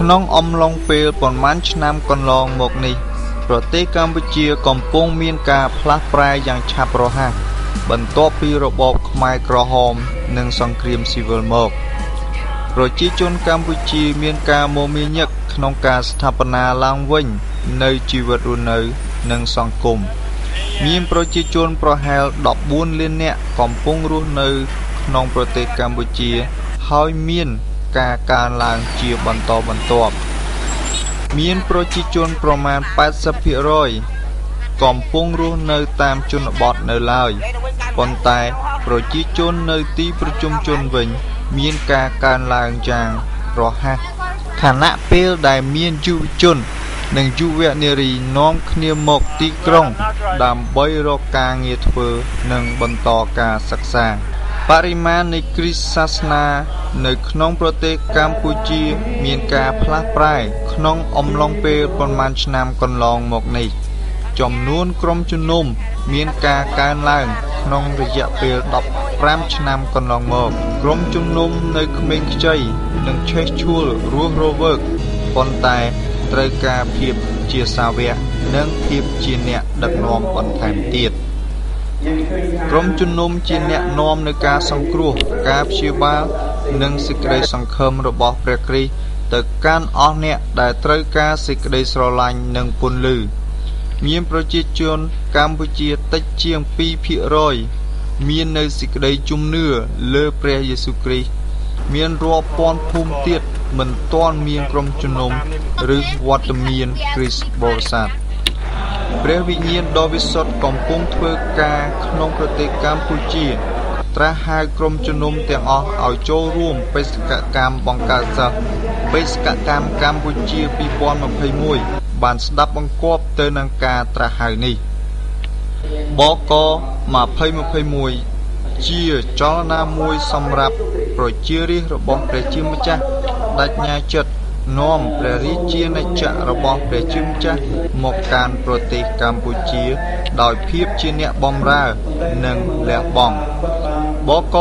ក្នុងអំឡុងពេលប៉ុន្មានឆ្នាំកន្លងមកនេះប្រទេសកម្ពុជាកំពុងមានការផ្លាស់ប្រែយ៉ាងឆាប់រហ័សបន្ទាប់ពីរបបខ្មែរក្រហមនិងសង្គ្រាមស៊ីវិលមកប្រជាជនកម្ពុជាមានការមមាញឹកក្នុងការស្ថាបនាឡើងវិញនៅជីវិតរស់នៅនិងសង្គមមានប្រជាជនប្រហែល14លាននាក់កំពុងរស់នៅក្នុងប្រទេសកម្ពុជាហើយមានការកើនឡើងជាបន្តបន្ទាប់មានប្រជាជនប្រមាណ 80% កំពុងរស់នៅតាមជនបទនៅឡើយប៉ុន្តែប្រជាជននៅទីប្រជុំជនវិញមានការកើនឡើងយ៉ាងរហ័សខណៈពេលដែលមានយុវជននិងយុវនារីនាំគ្នាមកទីក្រុងដើម្បីរកការងារធ្វើនិងបន្តការសិក្សាបរិមាណនៃគ្រិស្តសាសនានៅក្នុងប្រទេសកម្ពុជាមានការផ្លាស់ប្រែក្នុងអំឡុងពេលប៉ុន្មានឆ្នាំកន្លងមកនេះចំនួនក្រុមជំនុំមានការកើនឡើងក្នុងរយៈពេល15ឆ្នាំកន្លងមកក្រុមជំនុំនៅក្មេងខ្ចីនិងឆេះឆួលរស់រវើកប៉ុន្តែត្រូវការភាពជាសាវកនិងភាពជាអ្នកដឹកនាំបន្ថែមទៀតក្រុមជំនុំជាអ្នកនាំនៅការសង្គ្រោះការព្យាបាលនិងសេចក្តីសង្ឃឹមរបស់ព្រះគ្រីស្ទទៅកាន់អស់អ្នកដែលត្រូវការសេចក្តីស្រឡាញ់និងពន្លឺមានប្រជាជនកម្ពុជាតិចជាង 2% មាននៅសេចក្តីជំនឿលើព្រះយេស៊ូវគ្រីស្ទមានរាប់ពាន់ភូមិទៀតមិនទាន់មានក្រុមជំនុំឬវត្តមានគ្រីស្ទបរិស័ទព្រះវិញ្ញាណដ៏វិសុទ្ធកំពុងធ្វើការក្នុងប្រទេសកម្ពុជាត្រាស់ហៅក្រុមជំនុំទាំងអស់ឲ្យចូលរួមបេសកកម្មបង្កើតសិស្សបេសកកម្មកម្ពុជា2021បានស្ដាប់បង្គាប់ទៅនឹងការត្រាស់ហៅនេះបក2021ជាចលនាមួយសម្រាប់ប្រជារាស្ត្ររបស់ព្រះជាម្ចាស់បញ្ញាចិត្តនាំព្រះរាជាណាចក្ររបស់ព្រះជាម្ចាស់មកកាន់ប្រទេសកម្ពុជាដោយភាពជាអ្នកបម្រើនិងលះបង់បក